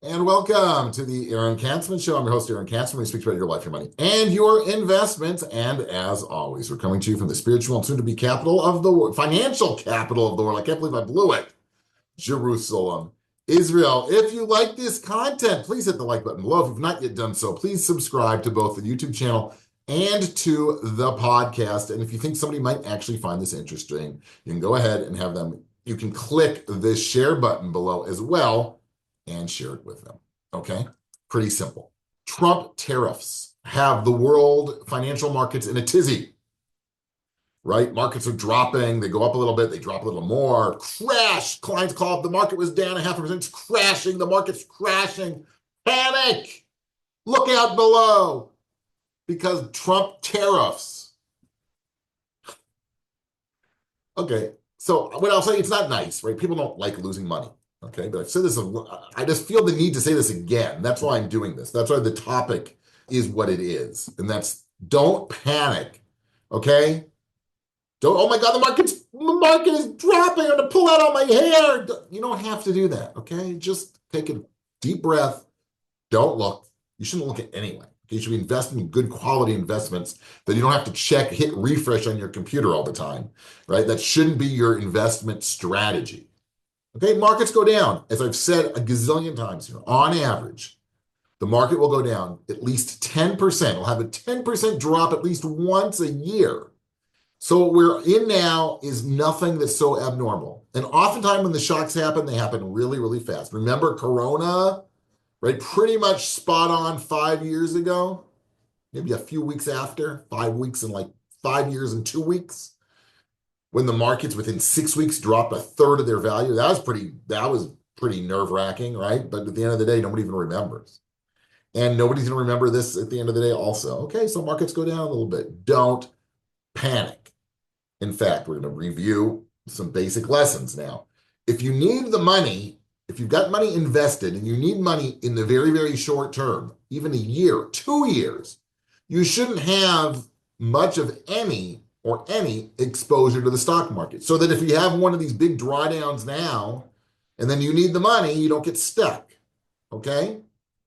And welcome to the Aaron Katsman Show. I'm your host, Aaron Katsman. We speak about your life, your money, and your investments. And as always, we're coming to you from the spiritual and soon-to-be capital of the world, financial capital of the world. I can't believe I blew it. Jerusalem, Israel. If you like this content, please hit the like button below. If you've not yet done so, please subscribe to both the YouTube channel and to the podcast. And if you think somebody might actually find this interesting, you can go ahead and have them. You can click the share button below as well and share it with them. Okay? Pretty simple. Trump tariffs have the world financial markets in a tizzy, right? Markets are dropping. They go up a little bit. They drop a little more. Crash. Clients call up. The market was down 0.5%. It's crashing. The market's crashing. Panic. Look out below because Trump tariffs. Okay. So what I'll say, it's not nice, right? People don't like losing money. Okay, but I've said this, I just feel the need to say this again. That's why I'm doing this. That's why the topic is what it is. And that's don't panic. Okay? Don't, oh my God, the market is dropping. I'm gonna pull out all my hair. You don't have to do that. Okay? Just take a deep breath. Don't look. You shouldn't look at anyway. Okay? You should be investing in good quality investments that you don't have to hit refresh on your computer all the time. Right? That shouldn't be your investment strategy. Okay, markets go down. As I've said a gazillion times here, on average, the market will go down at least 10%. We'll have a 10% drop at least once a year. So what we're in now is nothing that's so abnormal. And oftentimes when the shocks happen, they happen really, really fast. Remember Corona, right? Pretty much spot on 5 years ago, maybe a few weeks after, 5 weeks and like 5 years and 2 weeks. When the markets within 6 weeks dropped a third of their value, that was pretty nerve-wracking, right? But at the end of the day, nobody even remembers. And nobody's going to remember this at the end of the day also. Okay, so markets go down a little bit. Don't panic. In fact, we're going to review some basic lessons now. If you need the money, if you've got money invested and you need money in the very, very short term, even a year, 2 years, you shouldn't have much of any exposure to the stock market. So that if you have one of these big drawdowns now, and then you need the money, you don't get stuck. Okay?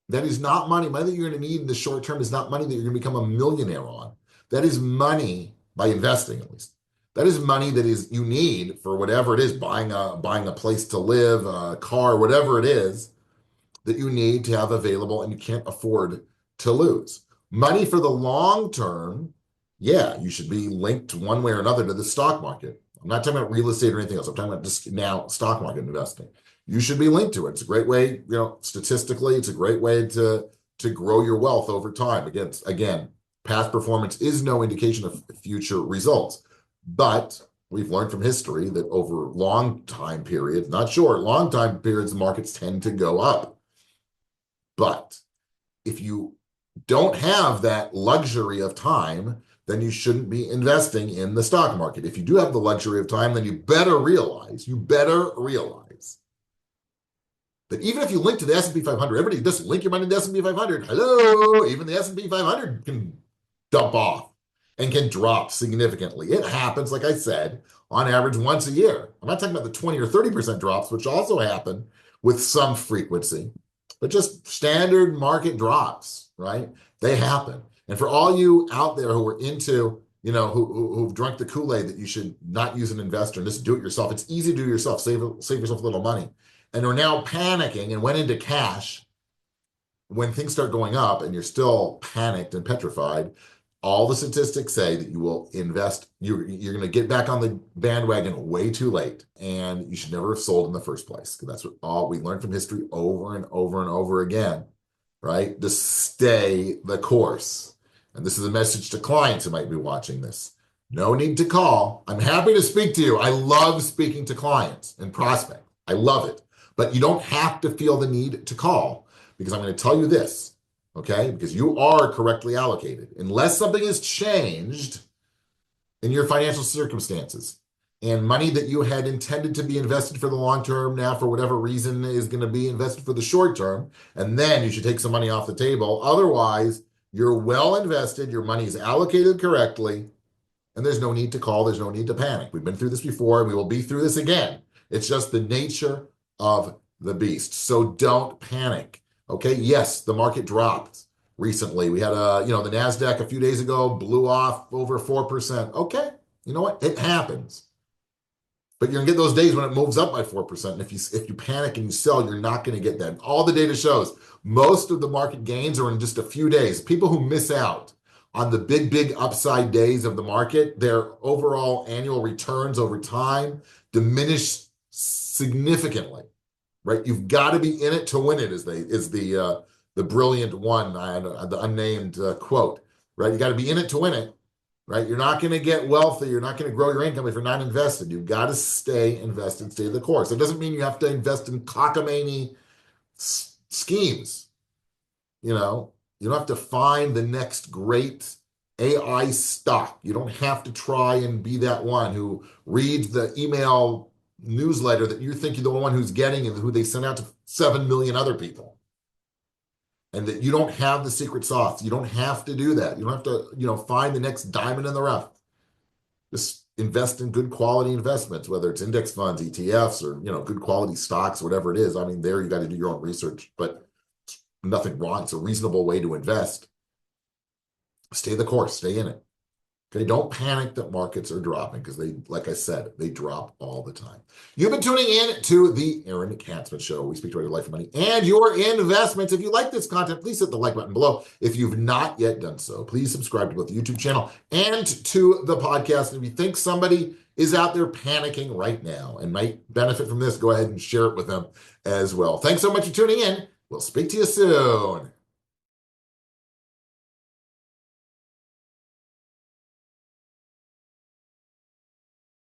That is not money. Money that you're going to need in the short term is not money that you're going to become a millionaire on. That is money, by investing at least. That is money that is you need for whatever it is, buying a place to live, a car, whatever it is that you need to have available and you can't afford to lose. Money for the long term, yeah, you should be linked one way or another to the stock market. I'm not talking about real estate or anything else. I'm talking about just now stock market investing. You should be linked to it. It's a great way, statistically, it's a great way to grow your wealth over time. Again, past performance is no indication of future results. But we've learned from history that over long time periods, not short, long time periods, markets tend to go up. But if you don't have that luxury of time, then you shouldn't be investing in the stock market. If you do have the luxury of time, then you better realize that even if you link to the S&P 500, everybody just link your money to the S&P 500. Hello, even the S&P 500 can dump off and can drop significantly. It happens, like I said, on average once a year. I'm not talking about the 20 or 30% drops, which also happen with some frequency, but just standard market drops, right? They happen. And for all you out there who are into, who've drunk the Kool-Aid that you should not use an investor and just do it yourself, it's easy to do it yourself, save yourself a little money, and are now panicking and went into cash when things start going up and you're still panicked and petrified. All the statistics say that you will invest, you're going to get back on the bandwagon way too late, and you should never have sold in the first place. Because that's what all we learned from history over and over and over again, right? Just stay the course. And this is a message to clients who might be watching this. No need to call. I'm happy to speak to you. I love speaking to clients and prospects. I love it. But you don't have to feel the need to call, because I'm going to tell you this. Okay, because you are correctly allocated. Unless something has changed in your financial circumstances and money that you had intended to be invested for the long term now for whatever reason is going to be invested for the short term, and then you should take some money off the table. Otherwise, you're well invested, your money is allocated correctly, and there's no need to call, there's no need to panic. We've been through this before, and we will be through this again. It's just the nature of the beast. So don't panic. Okay, yes, the market dropped recently. We had the NASDAQ a few days ago blew off over 4%. Okay, you know what? It happens. But you're gonna get those days when it moves up by 4%. And if you panic and you sell, you're not gonna get that. All the data shows most of the market gains are in just a few days. People who miss out on the big upside days of the market, their overall annual returns over time diminish significantly, right? You've got to be in it to win it, is the brilliant one, the unnamed quote, right? You got to be in it to win it, right? You're not going to get wealthy. You're not going to grow your income if you're not invested. You've got to stay invested, stay the course. It doesn't mean you have to invest in cockamamie schemes. You don't have to find the next great AI stock. You don't have to try and be that one who reads the email newsletter that you think you're the one who's getting and who they send out to 7 million other people. And that you don't have the secret sauce. You don't have to do that. You don't have to, find the next diamond in the rough. Just invest in good quality investments, whether it's index funds, ETFs, or, good quality stocks, whatever it is. I mean, there you got to do your own research, but nothing wrong. It's a reasonable way to invest. Stay the course, stay in it. Okay, don't panic that markets are dropping because like I said, they drop all the time. You've been tuning in to the Aaron Katsman Show. We speak to your life and money and your investments. If you like this content, please hit the like button below. If you've not yet done so, please subscribe to both the YouTube channel and to the podcast. And if you think somebody is out there panicking right now and might benefit from this, go ahead and share it with them as well. Thanks so much for tuning in. We'll speak to you soon.